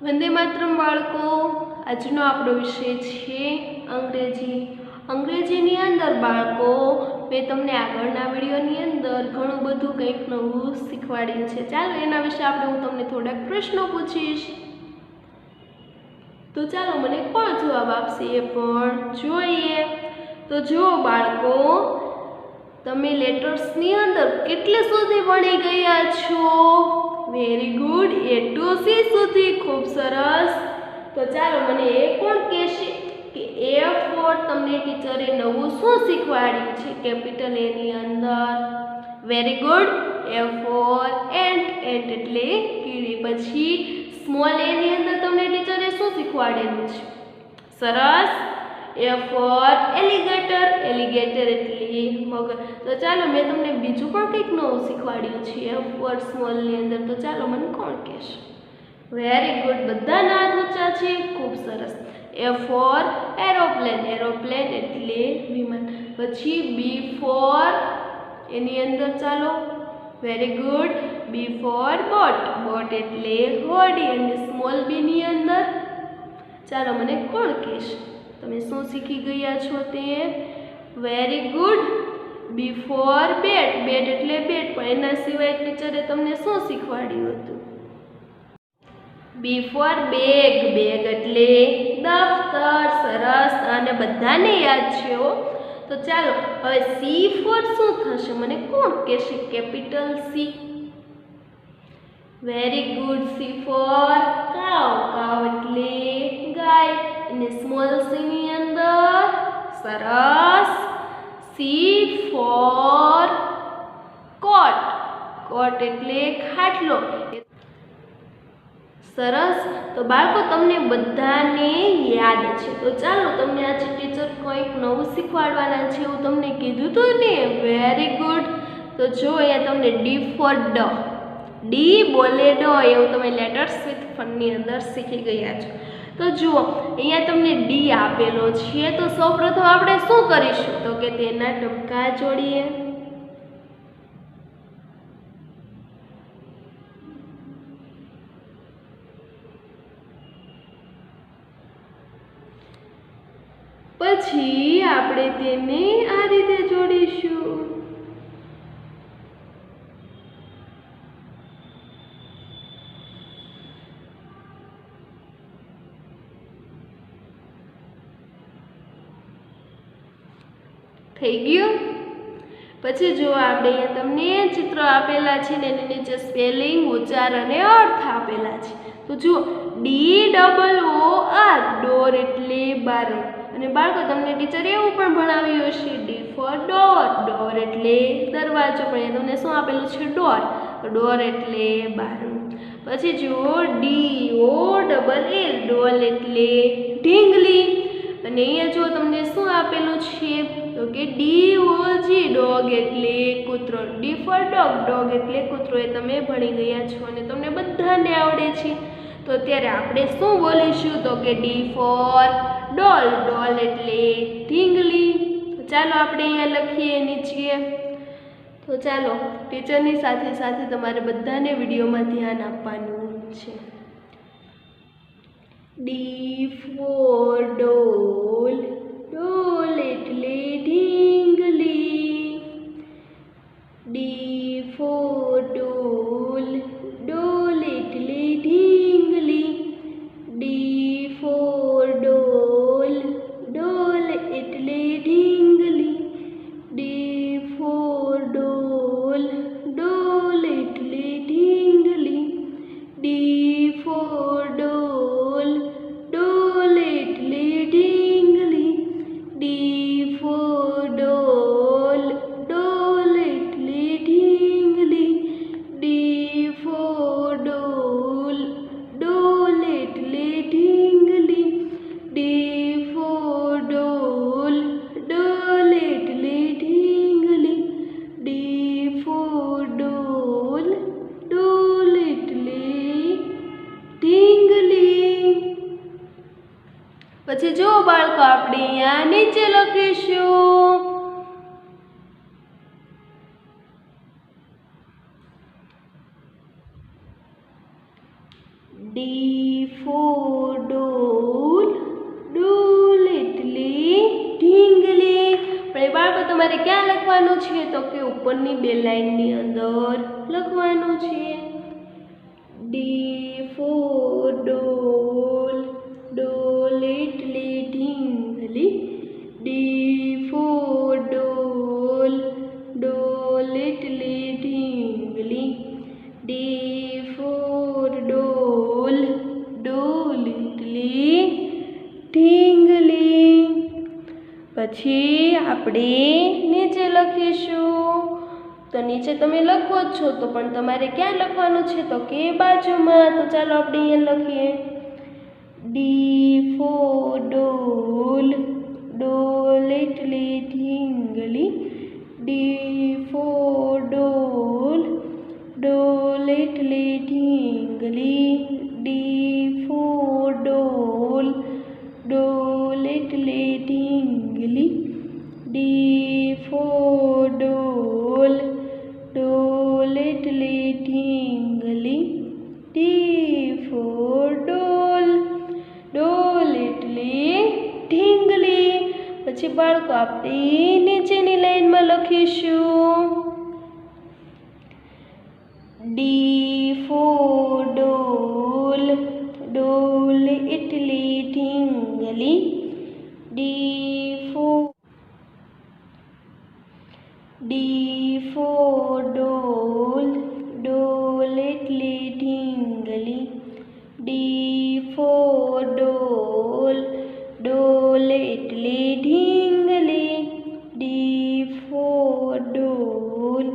વંદે માતરમ બાળકો, આજનો આપણો વિષય છે અંગ્રેજી. અંગ્રેજીની અંદર બાળકો મેં તમને આગળના વિડીયોની અંદર ઘણું બધું કંઈક નવું શીખવાડ્યું છે. ચાલો એના વિશે હું તમને થોડાક પ્રશ્નો પૂછીશ. તો ચાલો મને કોણ જવાબ આપશે એ પણ જોઈએ. તો જો બાળકો, તમે લેટર્સની અંદર કેટલે સુધી ભણી ગયા છો? Very good, A to C સુધી. ખૂબ સરસ. તો ચાલો મને એ કોણ કહેશે કે A ફોર તમને ટીચરે નવું શું શીખવાડ્યું છે કેપિટલ A ની અંદર? Very good, A for ant. Ant એટલે કીડી. પછી સ્મોલ A ની અંદર તમને ટીચરે શું શીખવાડેલું છે? સરસ. A four એલિગેટર. એલિગેટર એટલે મગર. તો ચાલો મેં તમને બીજું પણ કંઈક નવું શીખવાડ્યું છે A ફોર સ્મોલ ની અંદર. તો ચાલો મને કોણ કહેશે? વેરી ગુડ, બધાના હાથ ઊંચા છે. ખૂબ સરસ. A four aeroplane. એરોપ્લેન એટલે વિમાન. પછી B ફોર એની અંદર ચાલો. Very good, B for boat. Boat એટલે હોડી. અને સ્મોલ B ની અંદર ચાલો મને કોણ કહેશે? તમે શું શીખી ગયા છો તે? વેરી ગુડ, B ફોર બેટ. બેટ એટલે બેટ. પણ એના સિવાય ટીચરે તમને શું શીખવાડ્યું હતું? B four bag. બેગ એટલે દફતર. સરસ, અને બધાને યાદ છે હો. તો ચાલો હવે C ફોર શું થશે? મને કોણ કહેશે? Capital C. Very good, C for cow. Cow એટલે ગાય. અને સ્મોલ C ની અંદર સરસ C ફોર કોટ. કોટ એટલે ખાટલો. સરસ. તો બાળકો, તમને બધાને યાદ છે. તો ચાલો તમને આજે ટીચર કંઈક નવું શીખવાડવાના છે એવું તમને કીધું હતું ને? Very good. તો જો અહીંયા તમને D ફોર ડ. ડી બોલે ડ એવું તમે લેટર્સ વિથ ફનની અંદર શીખી ગયા છો. તો જુઓ, અહીંયા તમને ડી આપેલો છે. તો સૌપ્રથમ આપણે શું કરીશું? તો કે તેના ટપકા જોડીએ. પછી આપણે તેને આ રીતે જોડીશું. થઈ ગયું? પછી જો આપણે અહીંયા તમને ચિત્રો આપેલા છે ને એની નીચે સ્પેલિંગ, ઉચ્ચાર અને અર્થ આપેલા છે. તો જુઓ, DOOR. ડોર એટલે બારણ. અને બાળકો, તમને ટીચરે એવું પણ ભણાવ્યું હશે D ફોર ડોર. ડોર એટલે દરવાજો. પણ અહીંયા તમને શું આપેલું છે? ડોર. ડોર એટલે બારણ. પછી જુઓ, DOLL. ડોલ એટલે ઢીંગલી. અને અહીંયા જો તમને શું આપેલું છે? તો કે DOG. ડોગ એટલે કૂતરો. D four dog. ડોગ એટલે કૂતરો. એ તમે ભણી ગયા છો અને તમને બધાને આવડે છે. તો અત્યારે આપણે શું બોલીશું? તો કે D ફોર ડોલ. ડોલ એટલે ઢીંગલી. ચાલો આપણે અહીંયા લખીએ નીચે. તો ચાલો, ટીચરની સાથે સાથે તમારે બધાને વિડીયોમાં ધ્યાન આપવાનું છે. D ફોર ડોલ. ડોલ એટલે ઢીંગલી. D ફોર ડોલ. ડોલ એટલે ઢીંગલી. D ફોર ડોલ. ડોલ એટલે ઢીંગલી. D ફોર ડોલ. ડોલ એટલે ઢીંગલી. D ફોર ડોલ. ડોલ એટલે ઢીંગલી. D ફોર ડોલ. ડોલ એટલે ઢીંગલી. D ફોર ડોલ. ડોલ એટલે ઢીંગલી. D ફોર ડોલ. ડોલ એટલે ઢીંગલી. D ફોર ડોલ. ડોલ એટલે ઢીંગલી. પછી જો બાળકો, આપણે અહીંયા નીચે લખીશું D ફોર ડોલ, ડોલ એટલે ઢીંગલી. પણ એ બાળકો તમારે ક્યાં લખવાનું છે? તો કે ઉપરની બે લાઈનની અંદર લખવાનું છે. ડી ફોર ડોલ, ડોલ એટલે ઢીંગલી. ડી ફોર ડોલ, ડોલ એટલે ઢીંગલી. ડી ફોર ડોલ, ડોલ એટલે ઢીંગલી. પછી આપણે નીચે લખીશું. તો નીચે તમે લખો જ છો, તો પણ તમારે ક્યાં લખવાનું છે? તો કે બાજુમાં. તો ચાલો આપણે અહીંયા લખીએ. ડી ફોર ડોલ, ડોલ એટલે ઢીંગલી. ડી ફોર ડોલ, ડોલ એટલે ઢીંગલી. ડી ફોર ડોલ, ડોલ એટલે ઢીંગલી. ડી ફોર ડોલ, ડોલ એટલે ઢીંગલી. ડી ફોર ડોલ, ડોલ એટલે ઢીંગલી. પછી બાળકો આપણે નીચેની લાઈનમાં લખીશું. ડી ફોર ડોલ, ડોલ એટલે ઢીંગલી. ડી ફોર ડોલ, ડોલ એટલે ઢીંગલી. ડી ફોર ડોલ, ડોલ એટલે ઢીંગલી. ડી ફોર ડોલ,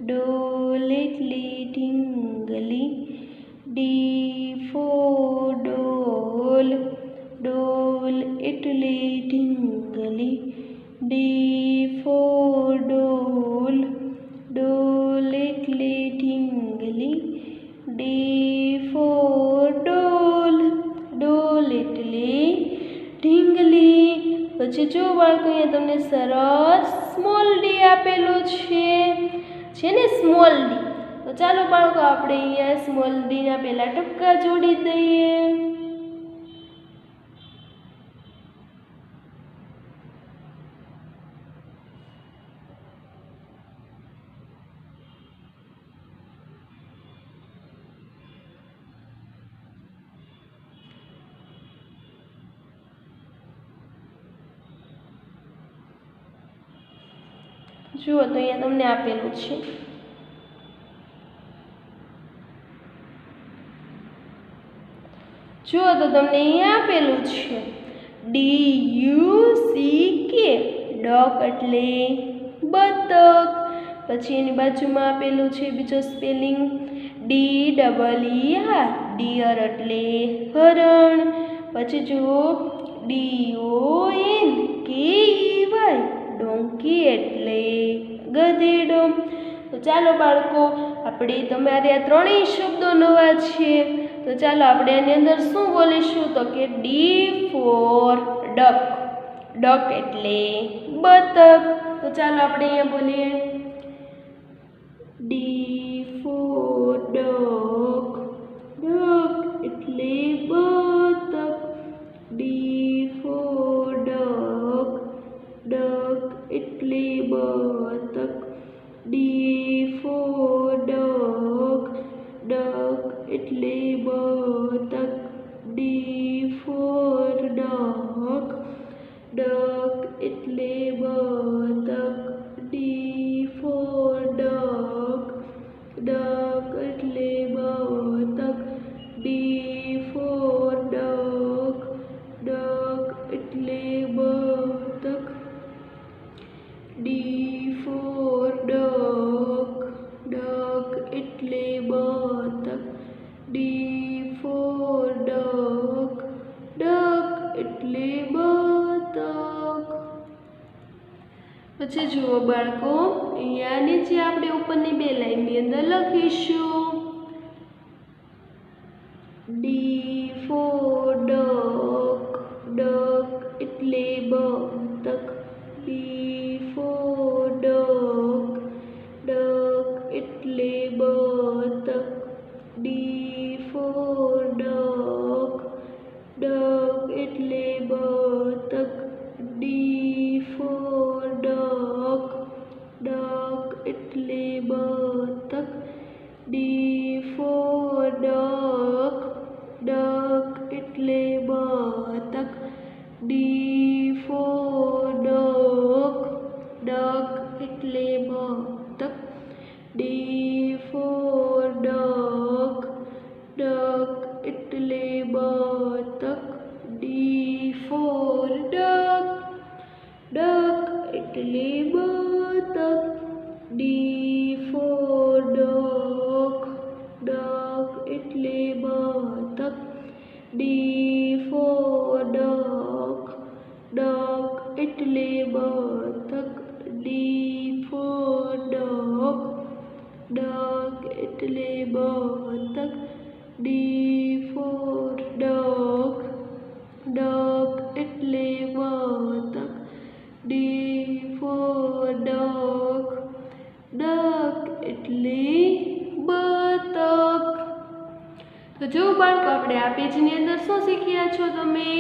ડોલ એટલે ઢીંગલી. ડી ફોર ડોલ, ડોલ એટલે ઢીંગલી. ડી ફોર ડોલ, ડોલ એટલે ઢીંગલી. ડી ફોર ડોલ, ડોલ એટલે ઢીંગલી. પછી જો બાળકો અહીંયા તમને સરસ સ્મોલ ડી આપેલું છે ને સ્મોલ ડી. તો ચાલો બાળકો આપણે અહીંયા સ્મોલ ડીના પહેલા ટપકા જોડી દઈએ. જુઓ તો અહીંયા તમને આપેલું છે. જુઓ તો તમને અહીંયા આપેલું છે DUCK, ડોક એટલે બતક. પછી એની બાજુમાં આપેલું છે બીજો સ્પેલિંગ DEER, ડિયર એટલે હરણ. પછી જુઓ DONKEY, ડોંકી એટલે ગધેડો. તો ચાલો બાળકો આપણે તમારે આ ત્રણેય શબ્દો નવા છે. તો ચાલો આપણે આની અંદર શું બોલીશું? તો કે ડી ફોર ડક, ડક એટલે બતક. તો ચાલો આપણે અહીંયા બોલીએ ડી ફોર ડક, ડક એટલે બતક. ડી ફોર ડક, ડક એટલે બતક. ડી ફોર ડક, ડક એટલે બતક. ડી ફોર ડક, ડક એટલે બતક. ડી ફોર ડક, ડક એટલે બતક. ડી ફોર ડક, ડક એટલે બતક. ડી ફોર ડક, ડક એટલે બતક. ડી ફોર ડક, ડક એટલે બતક. પછી જુઓ બાળકો અહીંયા નીચે આપણે ઉપરની બે લાઈનની અંદર લખીશું ડી ફોર ડક, ડક એટલે બતક. ડી ફોર ડક, ડક એટલે બતક. ડી ફોર ડક, એટલે બતક. D four duck. ડક એટલે બતક. D four duck. ડક એટલે બતક. D four duck. ડક એટલે બતક. D four duck. ડક એટલે બતક. D four duck. ડક એટલે બતક. તો જો બાળકો આપણે આ પેજની અંદર શું શીખ્યા છો તમે?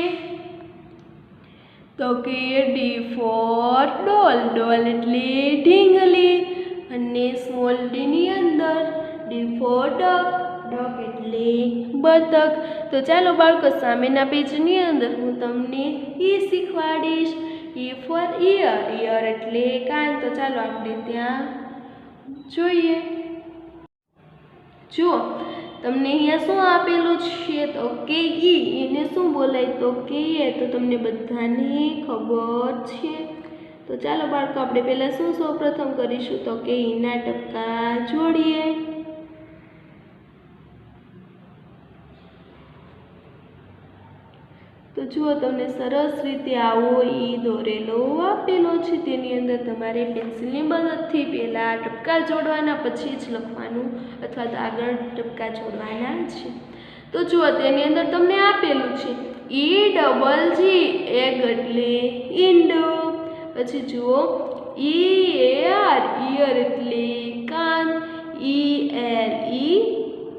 તો કે ડી ફોર ડોલ. ડોલ એટલે ઢીંગલી અને સ્મોલ ડી ની અંદર ડી ફોર ડક. ડક એટલે બતક. તો ચાલો બાળકો સામેના પેજની અંદર હું તમને ઈ શીખવાડીશ. ઈ ફોર ઈયર. ઈયર એટલે કાન. તો ચાલો આપણે ત્યાં જોઈએ. જુઓ તમને અહીંયા શું આપેલું છે? તો કે ઈ. એને શું બોલાય? તો કે એ. તો તમને બધાને ખબર છે. તો ચાલો બાળકો આપણે પહેલા શું સૌપ્રથમ કરીશું? તો કે ઈના ટપકા જોડીએ. તો જુઓ તમને સરસ રીતે આવો ઈ દોરેલો આપેલો છે. તેની અંદર તમારે પેન્સિલની મદદથી પહેલા ટપકા જોડવાના, પછી જ લખવાનું અથવા તો આગળ ટપકા જોડવાના છે. તો જુઓ તેની અંદર તમને આપેલું છે ઈ ડબલ જી. એગ એટલે ઈંડું. પછી જુઓ ઈઆર. ઈયર એટલે કાન.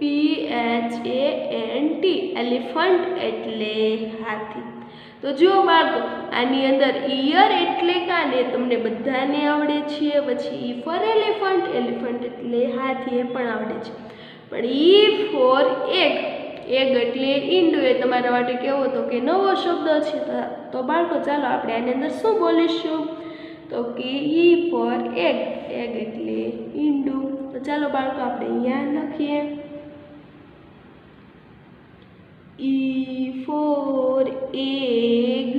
ELEPHANT. એલિફન્ટ એટલે હાથી. તો જુઓ બાળકો આની અંદર ઈયર એટલે કાન એ તમને બધાને આવડે છે. પછી ઈ ફોર એલિફન્ટ. એલિફન્ટ એટલે હાથી એ પણ આવડે છે. પણ ઈ ફોર એગ. એગ એટલે ઈંડું એ તમારા માટે કેવો તો કે નવો શબ્દ છે. તો બાળકો ચાલો આપણે આની અંદર શું બોલીશું? તો કે ઈ ફોર એગ. એગ એટલે ઈંડું. તો ચાલો બાળકો આપણે અહીંયા લખીએ. ઈ ફોર એગ.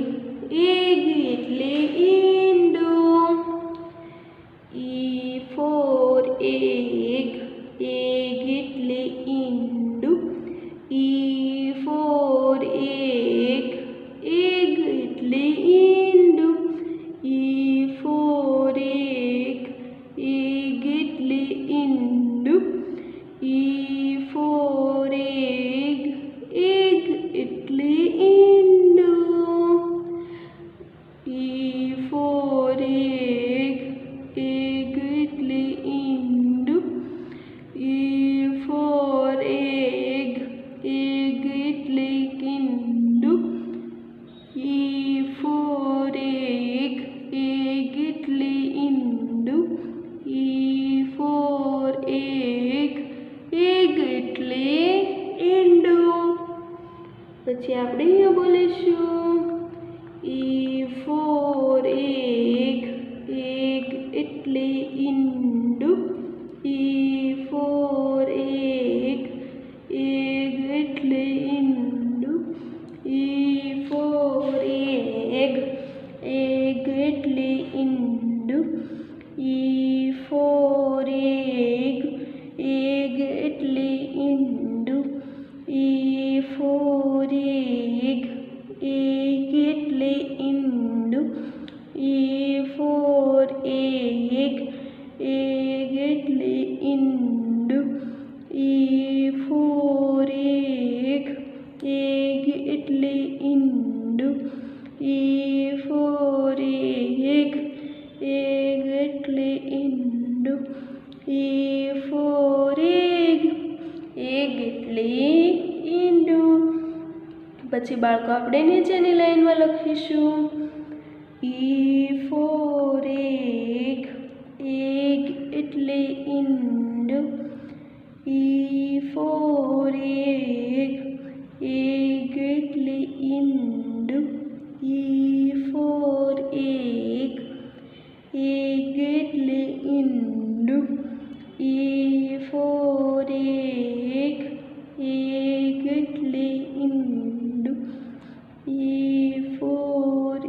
એગ એટલે ઈંડું. E for egg. એગ એટલે ઈંડું. E for egg. એગ એટલે ઈંડું. E for egg. એગ એટલે ઈંડું. E for egg. એગ એટલે ઈંડું. E for egg. એગ એટલે ઈંડું. E for egg. એગ એટલે ઈંડું. E for egg. એગ એટલે ઈંડું. E for egg. એગ એટલે ઈંડું. પછી આપણે અહીંયા બોલીશું ઈ ફોર એગ. એગ એટલે ઈંડું. E for egg. એગ એટલે ઈંડું. E for egg. એગ એટલે ઈંડું. E for egg. એગ એટલે ઈંડું. E for egg. એગ એટલે ઈંડું. E for egg. એગ એટલે ઈંડું. E for egg. એગ એટલે ઈંડું. E for egg. એગ એટલે ઈંડું. E for egg. એગ એટલે ઈંડું. પછી બાળકો આપણે નીચેની લાઈનમાં લખીશું ઈ ફોર એગ. એગ એટલે ઈંડું. E for egg. એગ એટલે ઈંડું. E for egg. એગ એટલે ઈંડું. E for egg. એગ એટલે ઈંડું. ઈ ફોર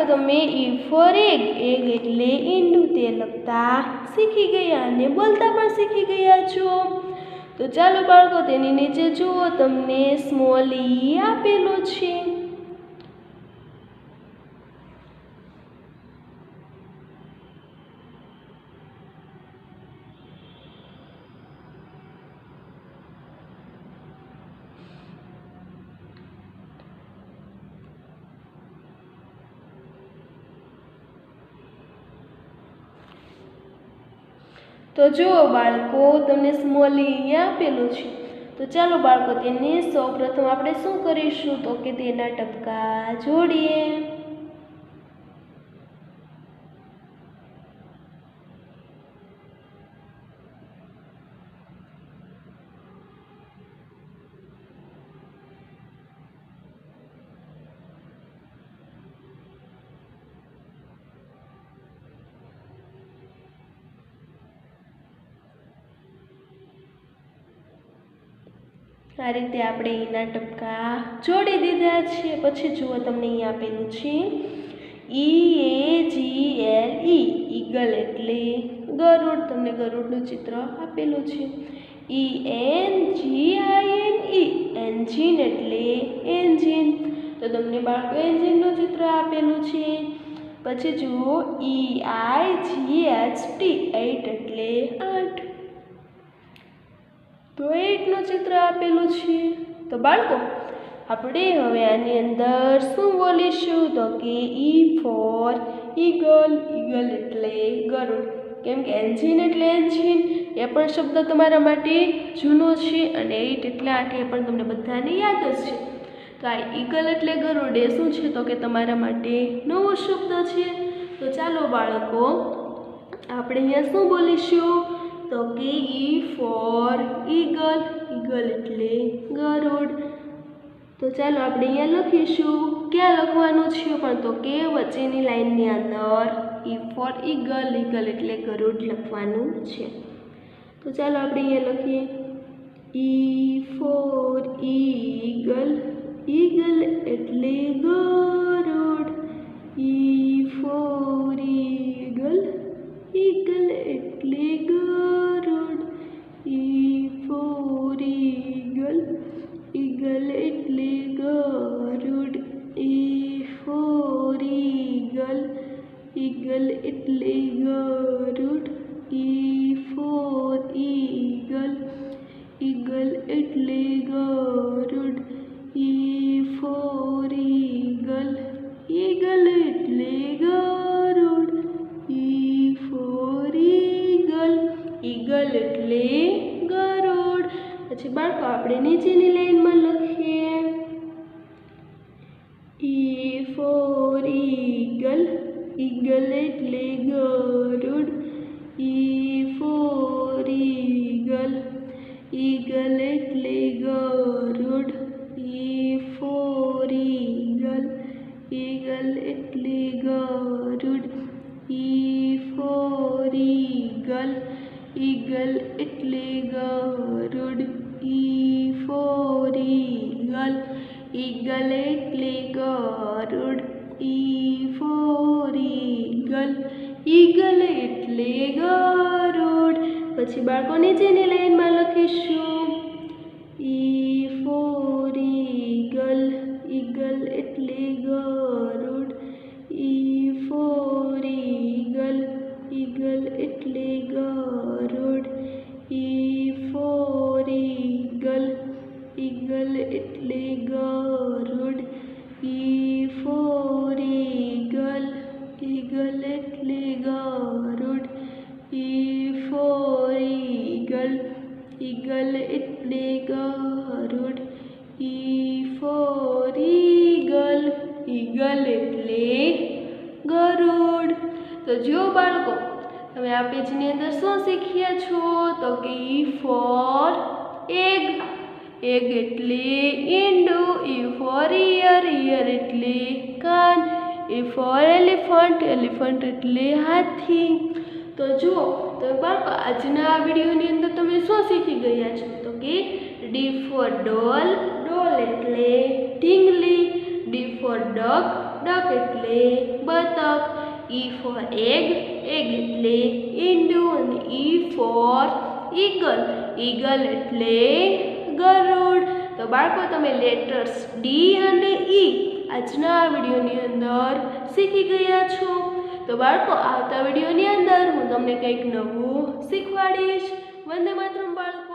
બાળકો તમે ઈ ફોર એગ એટલે ઈંડું તે લખતા શીખી ગયા અને બોલતા પણ શીખી ગયા છો। તો ચાલો બાળકો તેની નીચે જુઓ, તમને સ્મોલ ઈ આપેલો છે। તો જુઓ બાળકો તમને સ્મોલ ઈ આપેલું છે। તો ચાલો બાળકો તેને સૌપ્રથમ આપણે શું કરીશું તો કે તેના ટપકા જોડીએ। આ રીતે આપણે એના ટપકા જોડી દીધા છે। પછી જુઓ તમને અહીં આપેલું છે EAGLE ઈગલ એટલે ગરુડ, તમને ગરુડનું ચિત્ર આપેલું છે। ENGINE એન્જિન એટલે એન્જિન, તો તમને બાળકો એન્જિનનું ચિત્ર આપેલું છે। પછી જુઓ EIGHT 8 એટલે 8, તો 8 નું ચિત્ર આપેલું છે। તો બાળકો આપણે હવે આની અંદર શું બોલીશું તો કે ઈ ફોર ઈગલ, ઈગલ એટલે ગરુડ, કેમ કે એન્જિન એટલે એન્જિન એ પણ શબ્દ તમારા માટે જૂનો છે અને 8 એટલે 8 એ પણ તમને બધાને યાદ જ છે। તો આ ઈગલ એટલે ગરુડ એ શું છે તો કે તમારા માટે નવો શબ્દ છે। તો ચાલો બાળકો આપણે અહીંયા શું બોલીશું તો કે ઈ ફોર ઈગલ, ઈગલ એટલે ગરુડ। તો ચાલો આપણે અહીંયા લખીશું, ક્યાં લખવાનું છે પણ તો કે વચ્ચેની લાઈનની અંદર ઈ ફોર ઈગલ, ઈગલ એટલે ગરુડ લખવાનું છે। તો ચાલો આપણે અહીંયા લખીએ ઈ ફોર ઈગલ, ઈગલ એટલે ગરુડ, ઈ ફોર ઈગલ, ઈગલ એટલે ગરુડ, ઈ ફોર ઈગલ, ઈગલ એટલે ગરુડ, ઈ ફોર ઈગલ, ઈગલ એટલે ગરુડ, ઈ ફોર ઈગલ, ઈગલ એટલે ગરુડ, ઈ ફોર ઈગલ, ઈગલ એટલે ગરુડ, ઈ ફોર ઈગલ, ઈગલ એટલે ગરુડ। પછી બાળકો આપણે નીચેની લાઈનમાં લખીએ ઈ ફોર ઈગલ, ઈગલ એટલે ગરુડ, ઈ ફોર ઈગલ, ઈગલ એટલે ગરુડ, ઈ ફોર ઈગલ, ઈગલ એટલે ગરુડ, ઈ ફોર ઈગલ, ઈગલ એટલે ગરુડ, ઈ ફોર ઈગલ, ઈગલ એટલે ગરુડ, ઈ ફોર ઈગલ, ઈગલ એટલે ગરુડ। પછી બાળકો નીચેની લાઈનમાં લખીશું ઈ ફોર ઈગલ, ઈગલ એટલે ગરુડ, ઈ ફોર ઈગલ, ઈગલ એટલે ગરુડ, ઈ ફોર ઈગલ, ઈગલ એટલે ગરુડ, ઈ ફોર ઈગલ, ઈગલ એટલે ગરુડ, ઈ ફોર ઈગલ, ઈગલ એટલે ગરુડ, ઈ ફોર ઈગલ, ઈગલ એટલે ગરુડ। તો જો બાળકો તમે આ પેજની અંદર શું શીખ્યા છો તો કે ઈ ફોર એગ, એગ એટલે ઈંડું, ઈ ફોર ઈયર, ઈયર એટલે કાન, ઈ ફોર એલિફન્ટ, એલિફન્ટ એટલે હાથી। તો જુઓ તો બાળકો આજના આ વિડીયોની અંદર તમે શું શીખી ગયા છો તો કે ડી ફોર ડોલ, ડોલ એટલે ઢીંગલી, ડી ફોર ડક, ડક એટલે બતક. ઈ ફોર એગ, એગ એટલે ઈંડું. અને ઈ ફોર ઈગલ, ઈગલ એટલે ગરુડ. તો બાળકો તમે લેટર્સ ડી અને ઈ આજના વિડીયોની અંદર શીખી ગયા છો. તો બાળકો આવતા વિડીયોની અંદર હું તમને કંઈક નવું શીખવાડીશ. વંદે માતરમ બાળકો.